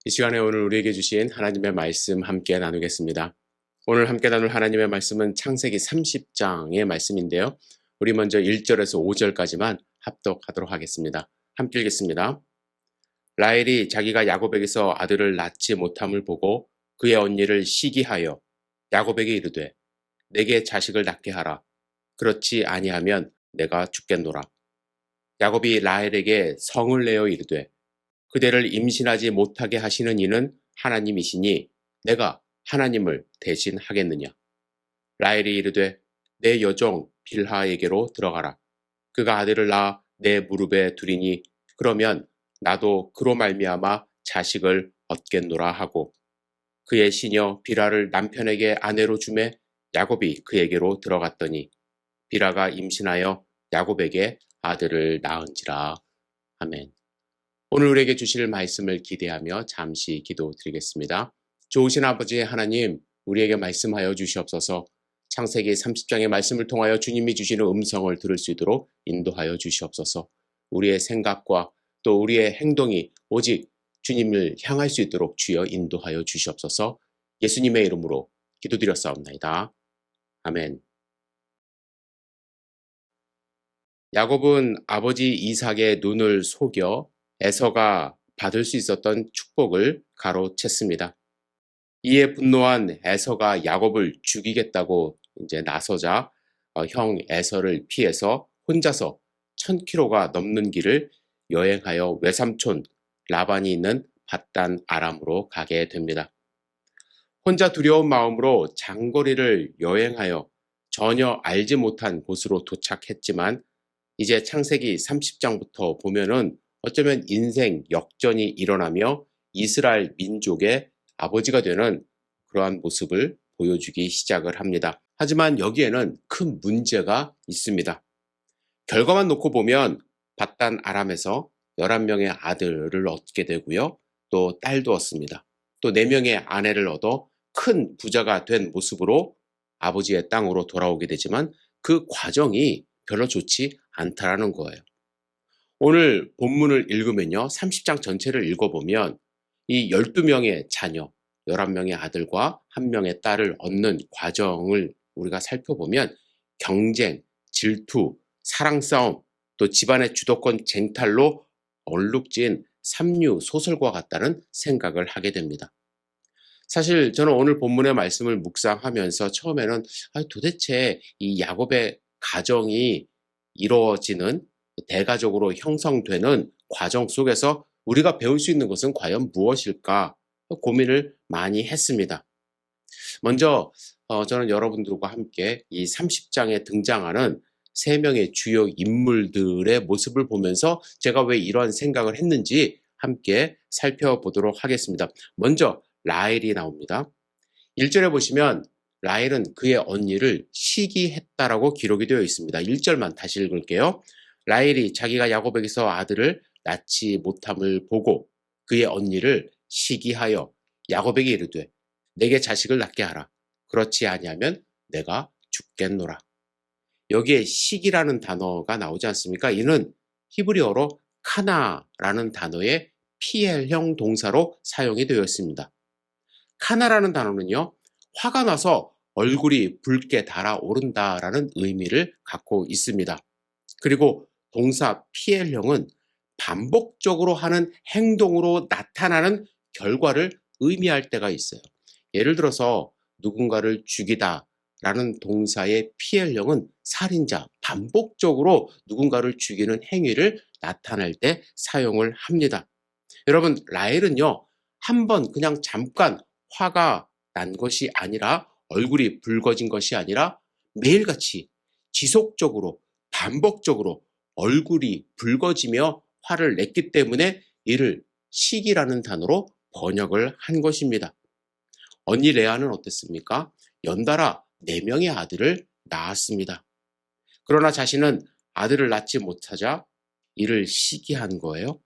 이 시간에 오늘 우리에게 주신 하나님의 말씀 함께 나누겠습니다. 오늘 함께 나눌 하나님의 말씀은 창세기 30장의 말씀인데요. 우리 먼저 1절에서 5절까지만 합독하도록 하겠습니다. 함께 읽겠습니다. 라헬이 자기가 야곱에게서 아들을 낳지 못함을 보고 그의 언니를 시기하여 야곱에게 이르되 내게 자식을 낳게 하라. 그렇지 아니하면 내가 죽겠노라. 야곱이 라헬에게 성을 내어 이르되 그대를 임신하지 못하게 하시는 이는 하나님이시니 내가 하나님을 대신하겠느냐. 라헬이 이르되 내 여종 빌하에게로 들어가라. 그가 아들을 낳아 내 무릎에 두리니 그러면 나도 그로 말미암아 자식을 얻겠노라 하고 그의 시녀 빌하를 남편에게 아내로 주매 야곱이 그에게로 들어갔더니 빌하가 임신하여 야곱에게 아들을 낳은지라. 아멘. 오늘 우리에게 주실 말씀을 기대하며 잠시 기도드리겠습니다. 좋으신 아버지 하나님, 우리에게 말씀하여 주시옵소서. 창세기 30장의 말씀을 통하여 주님이 주시는 음성을 들을 수 있도록 인도하여 주시옵소서. 우리의 생각과 또 우리의 행동이 오직 주님을 향할 수 있도록 주여 인도하여 주시옵소서. 예수님의 이름으로 기도드렸사옵나이다. 아멘. 야곱은 아버지 이삭의 눈을 속여 에서가 받을 수 있었던 축복을 가로챘습니다. 이에 분노한 에서가 야곱을 죽이겠다고 이제 나서자 형 에서를 피해서 혼자서 1000km가 넘는 길을 여행하여 외삼촌 라반이 있는 밧단 아람으로 가게 됩니다. 혼자 두려운 마음으로 장거리를 여행하여 전혀 알지 못한 곳으로 도착했지만 이제 창세기 30장부터 보면은 어쩌면 인생 역전이 일어나며 이스라엘 민족의 아버지가 되는 그러한 모습을 보여주기 시작을 합니다. 하지만 여기에는 큰 문제가 있습니다. 결과만 놓고 보면 밧단 아람에서 11명의 아들을 얻게 되고요. 또 딸도 얻습니다. 또 4명의 아내를 얻어 큰 부자가 된 모습으로 아버지의 땅으로 돌아오게 되지만 그 과정이 별로 좋지 않다라는 거예요. 오늘 본문을 읽으면요. 30장 전체를 읽어보면 이 12명의 자녀, 11명의 아들과 1명의 딸을 얻는 과정을 우리가 살펴보면 경쟁, 질투, 사랑싸움, 또 집안의 주도권 쟁탈로 얼룩진 삼류 소설과 같다는 생각을 하게 됩니다. 사실 저는 오늘 본문의 말씀을 묵상하면서 처음에는 도대체 이 야곱의 가정이 이루어지는 대가족으로 형성되는 과정 속에서 우리가 배울 수 있는 것은 과연 무엇일까 고민을 많이 했습니다. 먼저 저는 여러분들과 함께 이 30장에 등장하는 3명의 주요 인물들의 모습을 보면서 제가 왜 이러한 생각을 했는지 함께 살펴보도록 하겠습니다. 먼저 라헬이 나옵니다. 1절에 보시면 라헬은 그의 언니를 시기했다라고 기록이 되어 있습니다. 1절만 다시 읽을게요. 라헬이 자기가 야곱에게서 아들을 낳지 못함을 보고 그의 언니를 시기하여 야곱에게 이르되 내게 자식을 낳게 하라. 그렇지 아니하면 내가 죽겠노라. 여기에 시기라는 단어가 나오지 않습니까? 이는 히브리어로 카나라는 단어의 PL형 동사로 사용이 되어 있습니다. 카나라는 단어는요, 화가 나서 얼굴이 붉게 달아오른다라는 의미를 갖고 있습니다. 그리고 동사 PL형은 반복적으로 하는 행동으로 나타나는 결과를 의미할 때가 있어요. 예를 들어서 누군가를 죽이다 라는 동사의 PL형은 살인자, 반복적으로 누군가를 죽이는 행위를 나타낼 때 사용을 합니다. 여러분, 라헬은요, 한번 그냥 잠깐 화가 난 것이 아니라 얼굴이 붉어진 것이 아니라 매일같이 지속적으로 반복적으로 얼굴이 붉어지며 화를 냈기 때문에 이를 시기라는 단어로 번역을 한 것입니다. 언니 레아는 어땠습니까? 연달아 4명의 아들을 낳았습니다. 그러나 자신은 아들을 낳지 못하자 이를 시기한 거예요.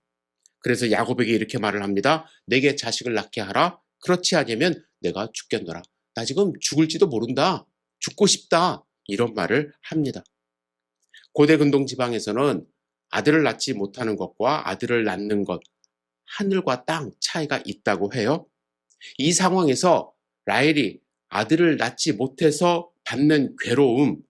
그래서 야곱에게 이렇게 말을 합니다. 내게 자식을 낳게 하라. 그렇지 않으면 내가 죽겠노라. 나 지금 죽을지도 모른다. 죽고 싶다. 이런 말을 합니다. 고대 근동 지방에서는 아들을 낳지 못하는 것과 아들을 낳는 것, 하늘과 땅 차이가 있다고 해요. 이 상황에서 라헬이 아들을 낳지 못해서 받는 괴로움,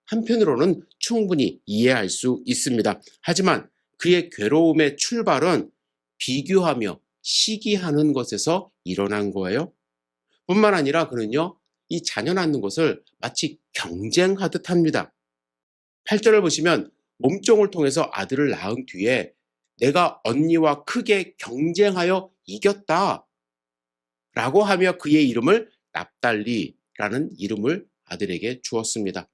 한편으로는 충분히 이해할 수 있습니다. 하지만 그의 괴로움의 출발은 비교하며 시기하는 것에서 일어난 거예요. 뿐만 아니라 그는요, 이 자녀 낳는 것을 마치 경쟁하듯 합니다. 8절을 보시면 몸종을 통해서 아들을 낳은 뒤에 내가 언니와 크게 경쟁하여 이겼다 라고 하며 그의 이름을 납달리라는 이름을 아들에게 주었습니다.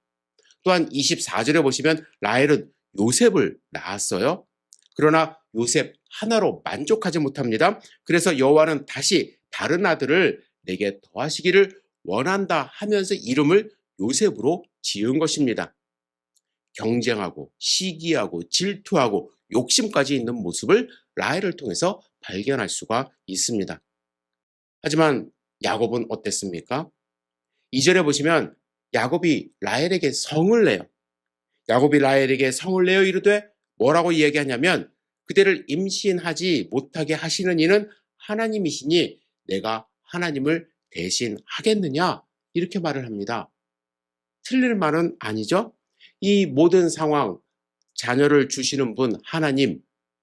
또한 24절에 보시면 라헬은 요셉을 낳았어요. 그러나 요셉 하나로 만족하지 못합니다. 그래서 여호와는 다시 다른 아들을 내게 더하시기를 원한다 하면서 이름을 요셉으로 지은 것입니다. 경쟁하고 시기하고 질투하고 욕심까지 있는 모습을 라헬을 통해서 발견할 수가 있습니다. 하지만 야곱은 어땠습니까? 2절에 보시면 야곱이 라헬에게 성을 내요. 야곱이 라헬에게 성을 내어 이르되 뭐라고 이야기하냐면 그대를 임신하지 못하게 하시는 이는 하나님이시니 내가 하나님을 대신하겠느냐 이렇게 말을 합니다. 틀린 말은 아니죠. 이 모든 상황 자녀를 주시는 분 하나님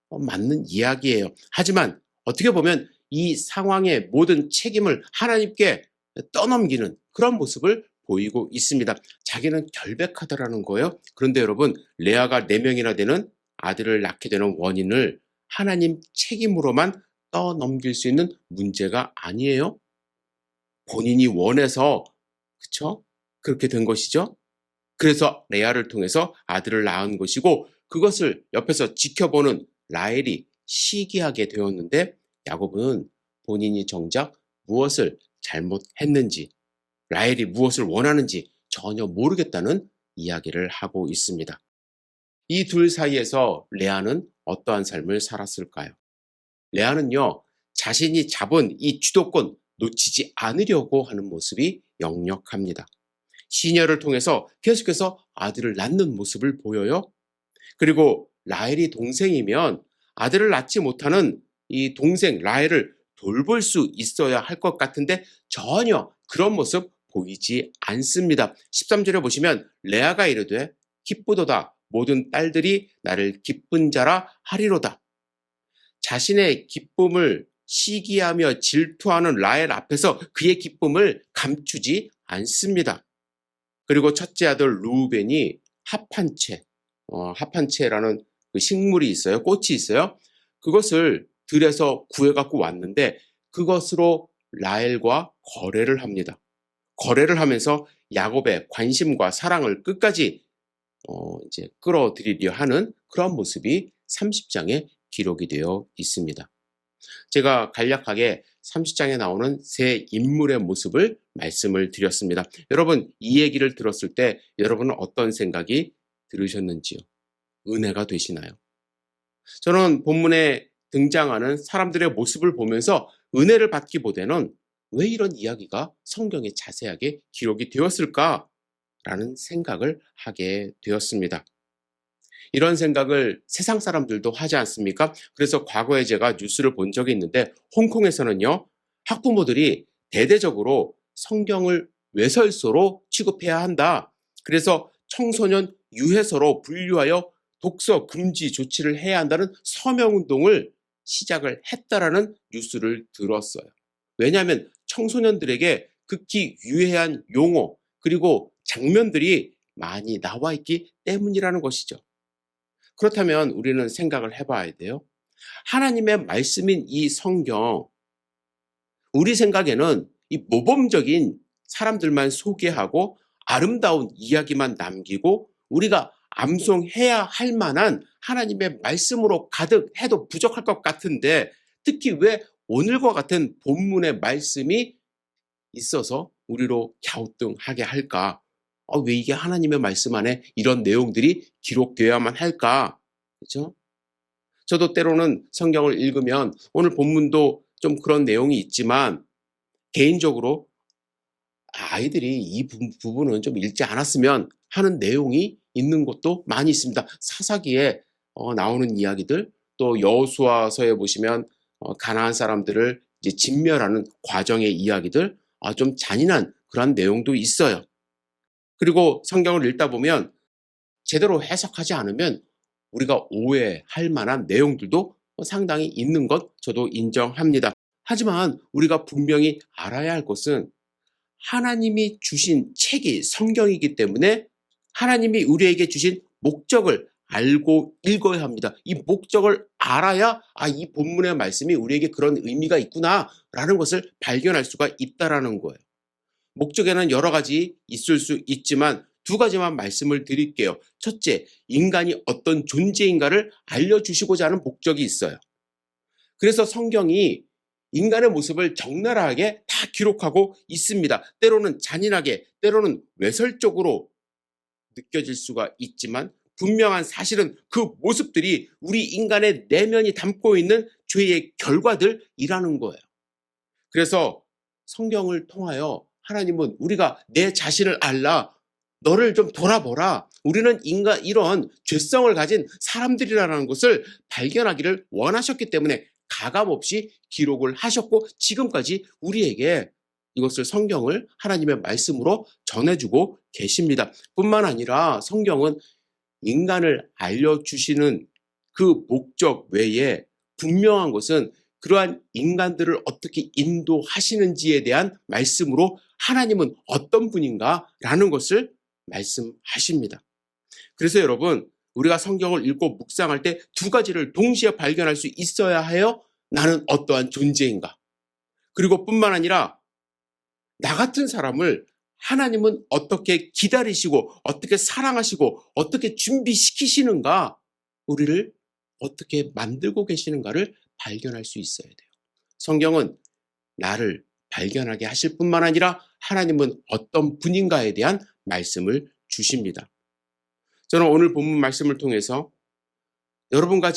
맞는 이야기예요. 하지만 어떻게 보면 이 상황의 모든 책임을 하나님께 떠넘기는 그런 모습을 보이고 있습니다. 자기는 결백하다라는 거예요. 그런데 여러분 레아가 4명이나 되는 아들을 낳게 되는 원인을 하나님 책임으로만 떠넘길 수 있는 문제가 아니에요. 본인이 원해서 그렇죠? 그렇게 된 것이죠. 그래서 레아를 통해서 아들을 낳은 것이고 그것을 옆에서 지켜보는 라헬이 시기하게 되었는데 야곱은 본인이 정작 무엇을 잘못했는지 라헬이 무엇을 원하는지 전혀 모르겠다는 이야기를 하고 있습니다. 이 둘 사이에서 레아는 어떠한 삶을 살았을까요? 레아는요, 자신이 잡은 이 주도권 놓치지 않으려고 하는 모습이 역력합니다. 시녀를 통해서 계속해서 아들을 낳는 모습을 보여요. 그리고 라헬이 동생이면 아들을 낳지 못하는 이 동생 라헬을 돌볼 수 있어야 할 것 같은데 전혀 그런 모습 보이지 않습니다. 13절에 보시면 레아가 이르되 기쁘도다 모든 딸들이 나를 기쁜 자라 하리로다. 자신의 기쁨을 시기하며 질투하는 라헬 앞에서 그의 기쁨을 감추지 않습니다. 그리고 첫째 아들 루벤이 합한채라는 그 식물이 있어요. 꽃이 있어요. 그것을 들에서 구해갖고 왔는데 그것으로 라헬과 거래를 합니다. 거래를 하면서 야곱의 관심과 사랑을 끝까지 이제 끌어들이려 하는 그런 모습이 30장에 기록이 되어 있습니다. 제가 간략하게 30장에 나오는 세 인물의 모습을 말씀을 드렸습니다. 여러분 이 얘기를 들었을 때 여러분은 어떤 생각이 들으셨는지요? 은혜가 되시나요? 저는 본문에 등장하는 사람들의 모습을 보면서 은혜를 받기보다는 왜 이런 이야기가 성경에 자세하게 기록이 되었을까라는 생각을 하게 되었습니다. 이런 생각을 세상 사람들도 하지 않습니까? 그래서 과거에 제가 뉴스를 본 적이 있는데 홍콩에서는요, 학부모들이 대대적으로 성경을 외설서로 취급해야 한다. 그래서 청소년 유해서로 분류하여 독서 금지 조치를 해야 한다는 서명운동을 시작을 했다라는 뉴스를 들었어요. 왜냐하면 청소년들에게 극히 유해한 용어 그리고 장면들이 많이 나와 있기 때문이라는 것이죠. 그렇다면 우리는 생각을 해봐야 돼요. 하나님의 말씀인 이 성경, 우리 생각에는 이 모범적인 사람들만 소개하고 아름다운 이야기만 남기고 우리가 암송해야 할 만한 하나님의 말씀으로 가득해도 부족할 것 같은데 특히 왜 오늘과 같은 본문의 말씀이 있어서 우리로 갸우뚱하게 할까? 왜 이게 하나님의 말씀 안에 이런 내용들이 기록되어야만 할까? 그렇죠? 저도 때로는 성경을 읽으면 오늘 본문도 좀 그런 내용이 있지만 개인적으로 아이들이 이 부분은 좀 읽지 않았으면 하는 내용이 있는 것도 많이 있습니다. 사사기에 나오는 이야기들 또 여호수아서에 보시면 가나안 사람들을 이제 진멸하는 과정의 이야기들, 좀 잔인한 그런 내용도 있어요. 그리고 성경을 읽다 보면 제대로 해석하지 않으면 우리가 오해할 만한 내용들도 상당히 있는 것 저도 인정합니다. 하지만 우리가 분명히 알아야 할 것은 하나님이 주신 책이 성경이기 때문에 하나님이 우리에게 주신 목적을 알고 읽어야 합니다. 이 목적을 알아야 이 본문의 말씀이 우리에게 그런 의미가 있구나라는 것을 발견할 수가 있다라는 거예요. 목적에는 여러 가지 있을 수 있지만 두 가지만 말씀을 드릴게요. 첫째, 인간이 어떤 존재인가를 알려주시고자 하는 목적이 있어요. 그래서 성경이 인간의 모습을 적나라하게 다 기록하고 있습니다. 때로는 잔인하게, 때로는 외설적으로 느껴질 수가 있지만 분명한 사실은 그 모습들이 우리 인간의 내면이 담고 있는 죄의 결과들이라는 거예요. 그래서 성경을 통하여 하나님은 우리가 내 자신을 알라, 너를 좀 돌아보라, 우리는 이런 죄성을 가진 사람들이라는 것을 발견하기를 원하셨기 때문에 가감없이 기록을 하셨고 지금까지 우리에게 이것을 성경을 하나님의 말씀으로 전해주고 계십니다. 뿐만 아니라 성경은 인간을 알려주시는 그 목적 외에 분명한 것은 그러한 인간들을 어떻게 인도하시는지에 대한 말씀으로 하나님은 어떤 분인가라는 것을 말씀하십니다. 그래서 여러분, 우리가 성경을 읽고 묵상할 때 두 가지를 동시에 발견할 수 있어야 해요. 나는 어떠한 존재인가? 그리고 뿐만 아니라 나 같은 사람을 하나님은 어떻게 기다리시고 어떻게 사랑하시고 어떻게 준비시키시는가, 우리를 어떻게 만들고 계시는가를 발견할 수 있어야 돼요. 성경은 나를 발견하게 하실 뿐만 아니라 하나님은 어떤 분인가에 대한 말씀을 주십니다. 저는 오늘 본문 말씀을 통해서 여러분과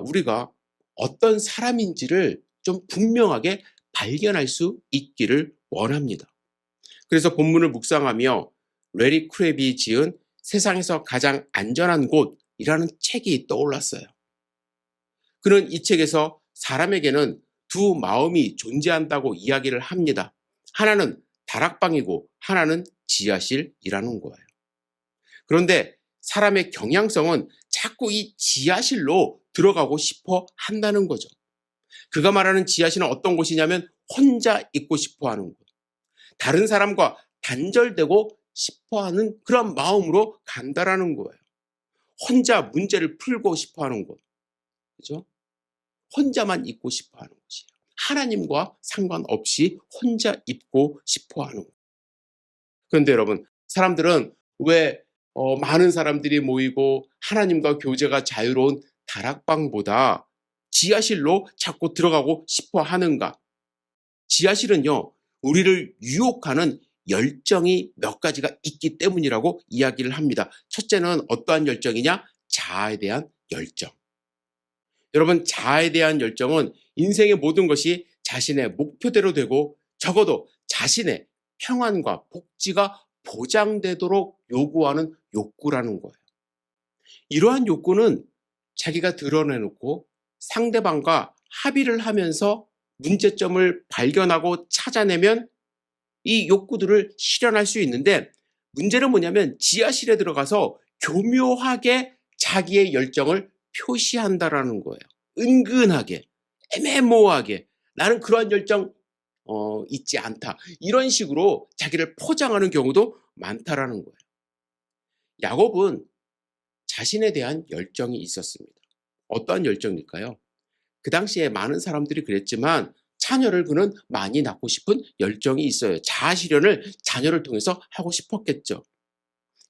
우리가 어떤 사람인지를 좀 분명하게 발견할 수 있기를 원합니다. 그래서 본문을 묵상하며 레리 크랩이 지은 세상에서 가장 안전한 곳이라는 책이 떠올랐어요. 그는 이 책에서 사람에게는 두 마음이 존재한다고 이야기를 합니다. 하나는 다락방이고 하나는 지하실이라는 거예요. 그런데 사람의 경향성은 자꾸 이 지하실로 들어가고 싶어 한다는 거죠. 그가 말하는 지하실은 어떤 곳이냐면 혼자 있고 싶어 하는 곳. 다른 사람과 단절되고 싶어 하는 그런 마음으로 간다라는 거예요. 혼자 문제를 풀고 싶어 하는 곳. 그죠? 혼자만 있고 싶어 하는 곳이에요. 하나님과 상관없이 혼자 있고 싶어 하는 곳. 그런데 여러분, 사람들은 왜 많은 사람들이 모이고 하나님과 교제가 자유로운 다락방보다 지하실로 자꾸 들어가고 싶어 하는가? 지하실은요, 우리를 유혹하는 열정이 몇 가지가 있기 때문이라고 이야기를 합니다. 첫째는 어떠한 열정이냐? 자아에 대한 열정. 여러분, 자아에 대한 열정은 인생의 모든 것이 자신의 목표대로 되고 적어도 자신의 평안과 복지가 보장되도록 요구하는 욕구라는 거예요. 이러한 욕구는 자기가 드러내놓고 상대방과 합의를 하면서 문제점을 발견하고 찾아내면 이 욕구들을 실현할 수 있는데, 문제는 뭐냐면 지하실에 들어가서 교묘하게 자기의 열정을 표시한다라는 거예요. 은근하게, 애매모호하게, 나는 그러한 열정 있지 않다, 이런 식으로 자기를 포장하는 경우도 많다라는 거예요. 야곱은 자신에 대한 열정이 있었습니다. 어떠한 열정일까요? 그 당시에 많은 사람들이 그랬지만 자녀를 그는 많이 낳고 싶은 열정이 있어요. 자아실현을 자녀를 통해서 하고 싶었겠죠.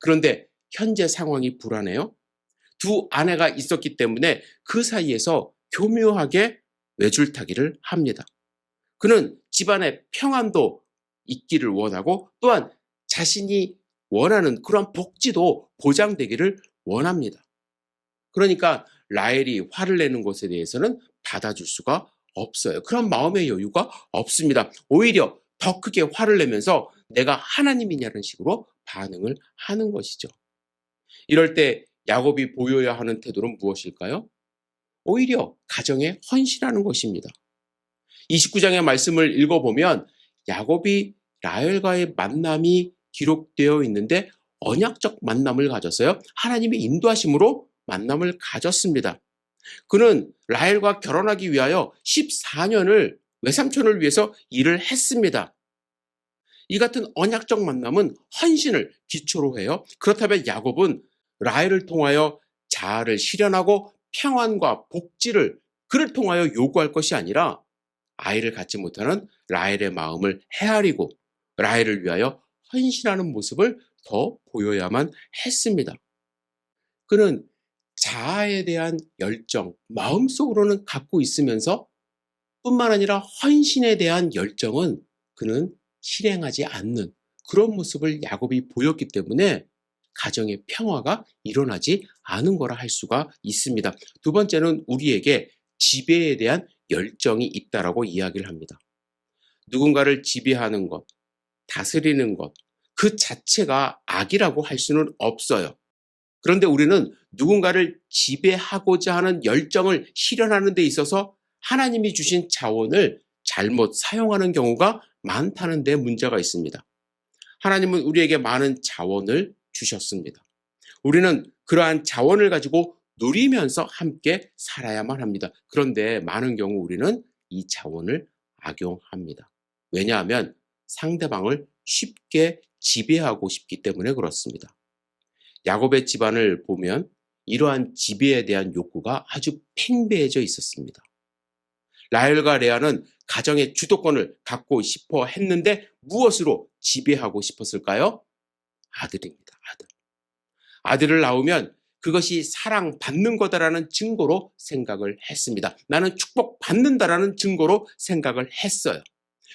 그런데 현재 상황이 불안해요. 두 아내가 있었기 때문에 그 사이에서 교묘하게 외줄타기를 합니다. 그는 집안의 평안도 있기를 원하고 또한 자신이 원하는 그런 복지도 보장되기를 원합니다. 그러니까 라헬이 화를 내는 것에 대해서는 받아줄 수가 없어요. 그런 마음의 여유가 없습니다. 오히려 더 크게 화를 내면서 내가 하나님이냐는 식으로 반응을 하는 것이죠. 이럴 때 야곱이 보여야 하는 태도는 무엇일까요? 오히려 가정에 헌신하는 것입니다. 29장의 말씀을 읽어보면 야곱이 라헬과의 만남이 기록되어 있는데 언약적 만남을 가졌어요. 하나님의 인도하심으로 만남을 가졌습니다. 그는 라헬과 결혼하기 위하여 14년을 외삼촌을 위해서 일을 했습니다. 이 같은 언약적 만남은 헌신을 기초로 해요. 그렇다면 야곱은 라헬을 통하여 자아를 실현하고 평안과 복지를 그를 통하여 요구할 것이 아니라 아이를 갖지 못하는 라헬의 마음을 헤아리고 라헬을 위하여 헌신하는 모습을 더 보여야만 했습니다. 그는 자아에 대한 열정, 마음속으로는 갖고 있으면서 뿐만 아니라 헌신에 대한 열정은 그는 실행하지 않는 그런 모습을 야곱이 보였기 때문에 가정의 평화가 일어나지 않은 거라 할 수가 있습니다. 두 번째는 우리에게 지배에 대한 열정이 있다라고 이야기를 합니다. 누군가를 지배하는 것, 다스리는 것, 그 자체가 악이라고 할 수는 없어요. 그런데 우리는 누군가를 지배하고자 하는 열정을 실현하는 데 있어서 하나님이 주신 자원을 잘못 사용하는 경우가 많다는 데 문제가 있습니다. 하나님은 우리에게 많은 자원을 주셨습니다. 우리는 그러한 자원을 가지고 누리면서 함께 살아야만 합니다. 그런데 많은 경우 우리는 이 자원을 악용합니다. 왜냐하면 상대방을 쉽게 지배하고 싶기 때문에 그렇습니다. 야곱의 집안을 보면 이러한 지배에 대한 욕구가 아주 팽배해져 있었습니다. 라헬과 레아는 가정의 주도권을 갖고 싶어 했는데 무엇으로 지배하고 싶었을까요? 아들입니다. 아들. 아들을 낳으면 그것이 사랑받는 거다라는 증거로 생각을 했습니다. 나는 축복받는다라는 증거로 생각을 했어요.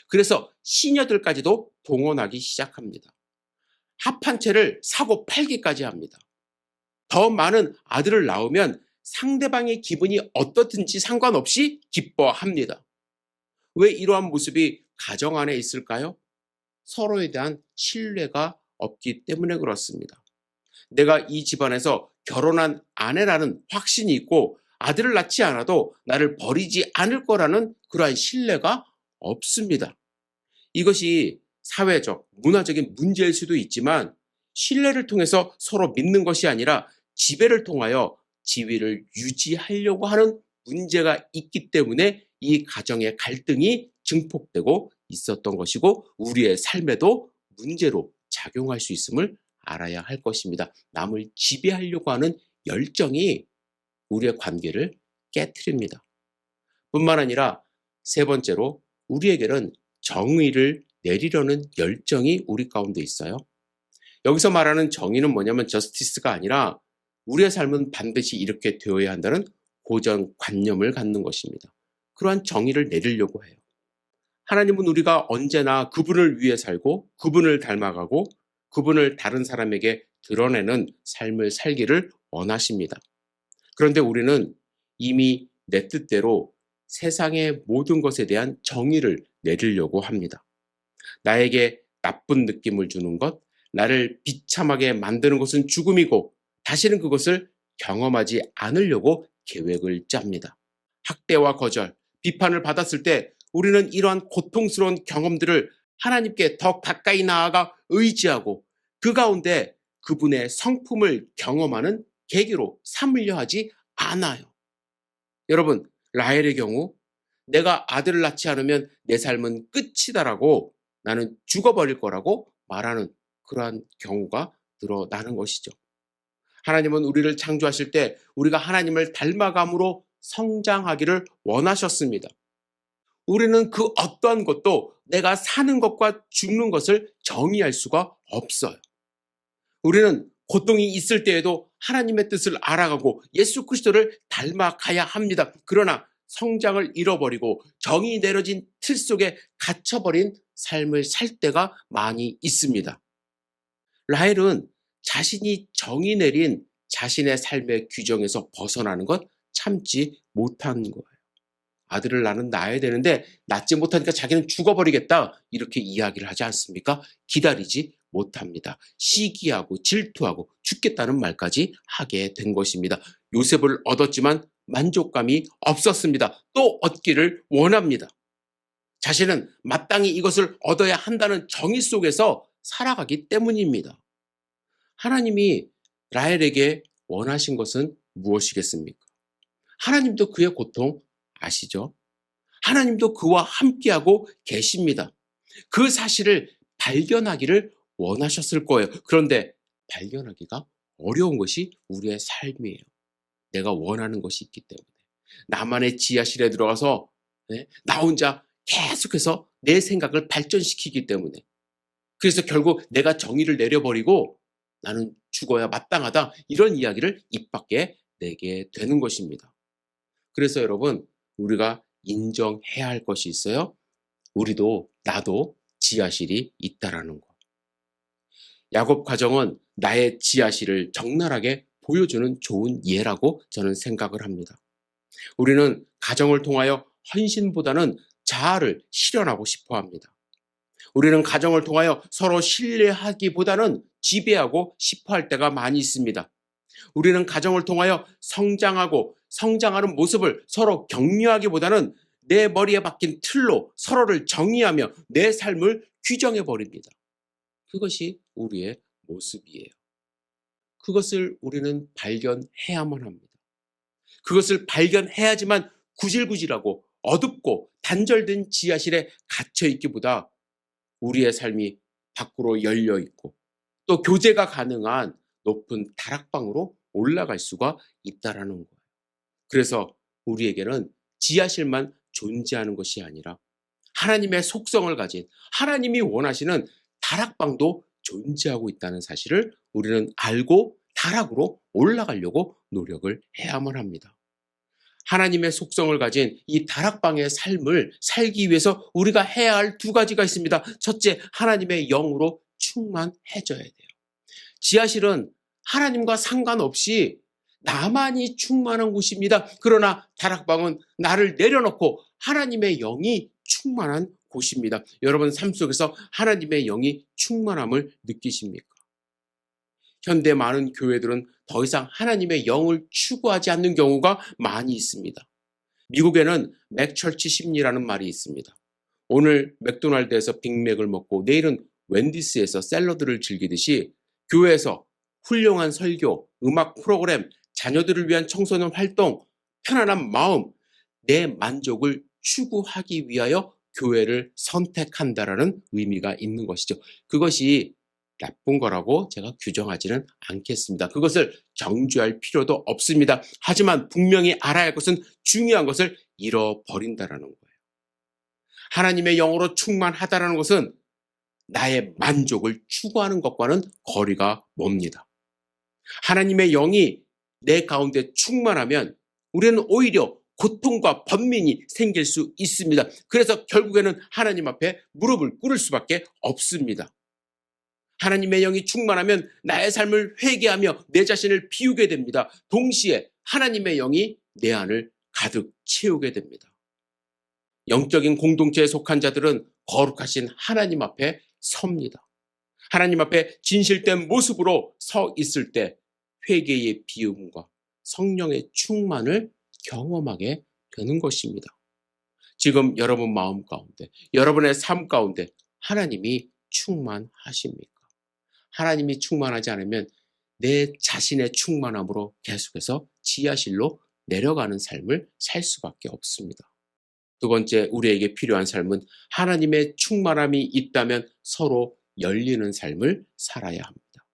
그래서 시녀들까지도 동원하기 시작합니다. 합한 채를 사고 팔기까지 합니다. 더 많은 아들을 낳으면 상대방의 기분이 어떻든지 상관없이 기뻐합니다. 왜 이러한 모습이 가정 안에 있을까요? 서로에 대한 신뢰가 없기 때문에 그렇습니다. 내가 이 집안에서 결혼한 아내라는 확신이 있고 아들을 낳지 않아도 나를 버리지 않을 거라는 그러한 신뢰가 없습니다. 이것이 사회적, 문화적인 문제일 수도 있지만 신뢰를 통해서 서로 믿는 것이 아니라 지배를 통하여 지위를 유지하려고 하는 문제가 있기 때문에 이 가정의 갈등이 증폭되고 있었던 것이고 우리의 삶에도 문제로 작용할 수 있음을 알아야 할 것입니다. 남을 지배하려고 하는 열정이 우리의 관계를 깨트립니다. 뿐만 아니라 세 번째로 우리에게는 정의를 내리려는 열정이 우리 가운데 있어요. 여기서 말하는 정의는 뭐냐면 저스티스가 아니라 우리의 삶은 반드시 이렇게 되어야 한다는 고정관념을 갖는 것입니다. 그러한 정의를 내리려고 해요. 하나님은 우리가 언제나 그분을 위해 살고 그분을 닮아가고 그분을 다른 사람에게 드러내는 삶을 살기를 원하십니다. 그런데 우리는 이미 내 뜻대로 세상의 모든 것에 대한 정의를 내리려고 합니다. 나에게 나쁜 느낌을 주는 것, 나를 비참하게 만드는 것은 죽음이고 다시는 그것을 경험하지 않으려고 계획을 짭니다. 학대와 거절, 비판을 받았을 때 우리는 이러한 고통스러운 경험들을 하나님께 더 가까이 나아가 의지하고 그 가운데 그분의 성품을 경험하는 계기로 삼으려 하지 않아요. 여러분, 라헬의 경우 내가 아들을 낳지 않으면 내 삶은 끝이다라고 나는 죽어버릴 거라고 말하는 그러한 경우가 드러나는 것이죠. 하나님은 우리를 창조하실 때 우리가 하나님을 닮아감으로 성장하기를 원하셨습니다. 우리는 그 어떠한 것도 내가 사는 것과 죽는 것을 정의할 수가 없어요. 우리는 고통이 있을 때에도 하나님의 뜻을 알아가고 예수 그리스도를 닮아가야 합니다. 그러나 성장을 잃어버리고 정이 내려진 틀 속에 갇혀버린 삶을 살 때가 많이 있습니다. 라헬은 자신이 정이 내린 자신의 삶의 규정에서 벗어나는 것 참지 못한 거예요. 아들을 나는 낳아야 되는데 낳지 못하니까 자기는 죽어버리겠다 이렇게 이야기를 하지 않습니까? 기다리지 못합니다. 시기하고 질투하고 죽겠다는 말까지 하게 된 것입니다. 요셉을 얻었지만 만족감이 없었습니다. 또 얻기를 원합니다. 자신은 마땅히 이것을 얻어야 한다는 정의 속에서 살아가기 때문입니다. 하나님이 라헬에게 원하신 것은 무엇이겠습니까? 하나님도 그의 고통 아시죠? 하나님도 그와 함께하고 계십니다. 그 사실을 발견하기를 원하셨을 거예요. 그런데 발견하기가 어려운 것이 우리의 삶이에요. 내가 원하는 것이 있기 때문에. 나만의 지하실에 들어가서 나 혼자 계속해서 내 생각을 발전시키기 때문에. 그래서 결국 내가 정의를 내려버리고 나는 죽어야 마땅하다, 이런 이야기를 입 밖에 내게 되는 것입니다. 그래서 여러분, 우리가 인정해야 할 것이 있어요. 우리도 나도 지하실이 있다라는 것. 야곱 가정은 나의 지하실을 적나라하게 보여주는 좋은 예라고 저는 생각을 합니다. 우리는 가정을 통하여 헌신보다는 자아를 실현하고 싶어 합니다. 우리는 가정을 통하여 서로 신뢰하기보다는 지배하고 싶어 할 때가 많이 있습니다. 우리는 가정을 통하여 성장하는 모습을 서로 격려하기보다는 내 머리에 박힌 틀로 서로를 정의하며 내 삶을 규정해 버립니다. 그것이 우리의 모습이에요. 그것을 우리는 발견해야만 합니다. 그것을 발견해야지만 구질구질하고 어둡고 단절된 지하실에 갇혀 있기보다 우리의 삶이 밖으로 열려 있고 또 교제가 가능한 높은 다락방으로 올라갈 수가 있다라는 거예요. 그래서 우리에게는 지하실만 존재하는 것이 아니라 하나님의 속성을 가진, 하나님이 원하시는 다락방도 존재하고 있다는 사실을 우리는 알고 다락으로 올라가려고 노력을 해야만 합니다. 하나님의 속성을 가진 이 다락방의 삶을 살기 위해서 우리가 해야 할 두 가지가 있습니다. 첫째, 하나님의 영으로 충만해져야 돼요. 지하실은 하나님과 상관없이 나만이 충만한 곳입니다. 그러나 다락방은 나를 내려놓고 하나님의 영이 충만한 곳입니다. 여러분 삶 속에서 하나님의 영이 충만함을 느끼십니까? 현대 많은 교회들은 더 이상 하나님의 영을 추구하지 않는 경우가 많이 있습니다. 미국에는 맥처치 심리라는 말이 있습니다. 오늘 맥도날드에서 빅맥을 먹고 내일은 웬디스에서 샐러드를 즐기듯이 교회에서 훌륭한 설교, 음악 프로그램, 자녀들을 위한 청소년 활동, 편안한 마음, 내 만족을 추구하기 위하여 교회를 선택한다라는 의미가 있는 것이죠. 그것이 나쁜 거라고 제가 규정하지는 않겠습니다. 그것을 정죄할 필요도 없습니다. 하지만 분명히 알아야 할 것은 중요한 것을 잃어버린다라는 거예요. 하나님의 영으로 충만하다라는 것은 나의 만족을 추구하는 것과는 거리가 멉니다. 하나님의 영이 내 가운데 충만하면 우리는 오히려 고통과 번민이 생길 수 있습니다. 그래서 결국에는 하나님 앞에 무릎을 꿇을 수밖에 없습니다. 하나님의 영이 충만하면 나의 삶을 회개하며 내 자신을 비우게 됩니다. 동시에 하나님의 영이 내 안을 가득 채우게 됩니다. 영적인 공동체에 속한 자들은 거룩하신 하나님 앞에 섭니다. 하나님 앞에 진실된 모습으로 서 있을 때 회개의 비움과 성령의 충만을 경험하게 되는 것입니다. 지금 여러분 마음 가운데, 여러분의 삶 가운데 하나님이 충만하십니까? 하나님이 충만하지 않으면 내 자신의 충만함으로 계속해서 지하실로 내려가는 삶을 살 수밖에 없습니다. 두 번째, 우리에게 필요한 삶은 하나님의 충만함이 있다면 서로 열리는 삶을 살아야 합니다.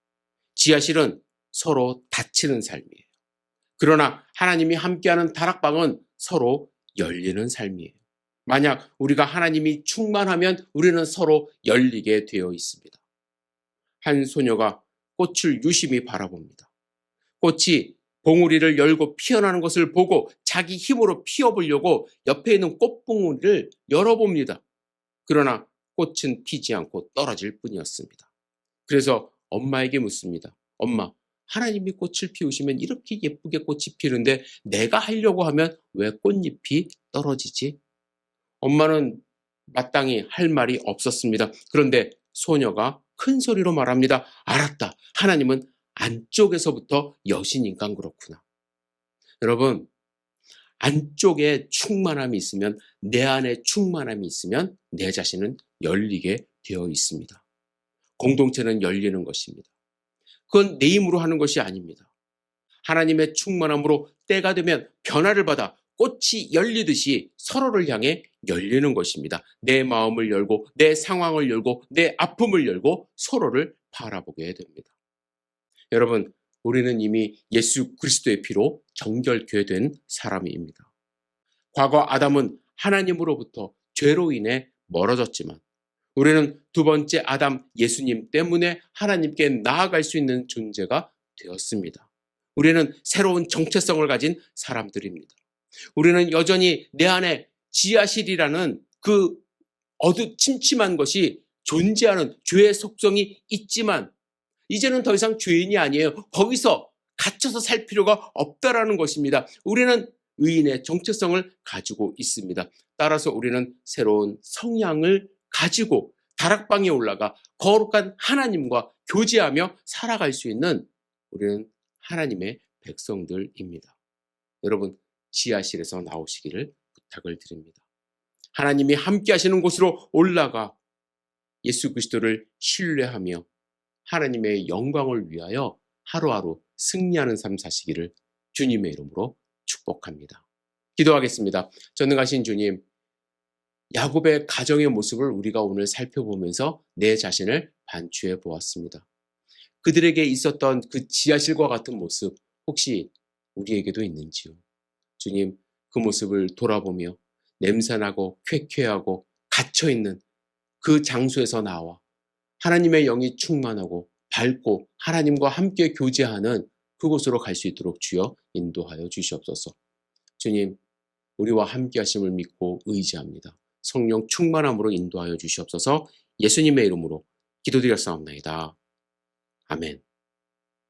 지하실은 서로 닫히는 삶이에요. 그러나 하나님이 함께하는 다락방은 서로 열리는 삶이에요. 만약 우리가 하나님이 충만하면 우리는 서로 열리게 되어 있습니다. 한 소녀가 꽃을 유심히 바라봅니다. 꽃이 봉우리를 열고 피어나는 것을 보고 자기 힘으로 피워보려고 옆에 있는 꽃봉우리를 열어봅니다. 그러나 꽃은 피지 않고 떨어질 뿐이었습니다. 그래서 엄마에게 묻습니다. 엄마, 하나님이 꽃을 피우시면 이렇게 예쁘게 꽃이 피는데 내가 하려고 하면 왜 꽃잎이 떨어지지? 엄마는 마땅히 할 말이 없었습니다. 그런데 소녀가 큰 소리로 말합니다. 알았다. 하나님은 안쪽에서부터 여신이니까 그렇구나. 여러분, 안쪽에 충만함이 있으면, 내 안에 충만함이 있으면 내 자신은 열리게 되어 있습니다. 공동체는 열리는 것입니다. 그건 내 힘으로 하는 것이 아닙니다. 하나님의 충만함으로 때가 되면 변화를 받아 꽃이 열리듯이 서로를 향해 열리는 것입니다. 내 마음을 열고, 내 상황을 열고, 내 아픔을 열고 서로를 바라보게 됩니다. 여러분, 우리는 이미 예수 그리스도의 피로 정결케 된 사람입니다. 과거 아담은 하나님으로부터 죄로 인해 멀어졌지만, 우리는 두 번째 아담 예수님 때문에 하나님께 나아갈 수 있는 존재가 되었습니다. 우리는 새로운 정체성을 가진 사람들입니다. 우리는 여전히 내 안에 지하실이라는 그 침침한 것이 존재하는 죄의 속성이 있지만, 이제는 더 이상 죄인이 아니에요. 거기서 갇혀서 살 필요가 없다라는 것입니다. 우리는 의인의 정체성을 가지고 있습니다. 따라서 우리는 새로운 성향을 가지고 다락방에 올라가 거룩한 하나님과 교제하며 살아갈 수 있는, 우리는 하나님의 백성들입니다. 여러분, 지하실에서 나오시기를 부탁을 드립니다. 하나님이 함께 하시는 곳으로 올라가 예수 그리스도를 신뢰하며 하나님의 영광을 위하여 하루하루 승리하는 삶 사시기를 주님의 이름으로 축복합니다. 기도하겠습니다. 전능하신 주님, 야곱의 가정의 모습을 우리가 오늘 살펴보면서 내 자신을 반추해 보았습니다. 그들에게 있었던 그 지하실과 같은 모습, 혹시 우리에게도 있는지요? 주님, 그 모습을 돌아보며 냄새나고 쾌쾌하고 갇혀있는 그 장소에서 나와 하나님의 영이 충만하고 밝고 하나님과 함께 교제하는 그곳으로 갈 수 있도록 주여 인도하여 주시옵소서. 주님, 우리와 함께 하심을 믿고 의지합니다. 성령 충만함으로 인도하여 주시옵소서. 예수님의 이름으로 기도드렸사옵나이다. 아멘.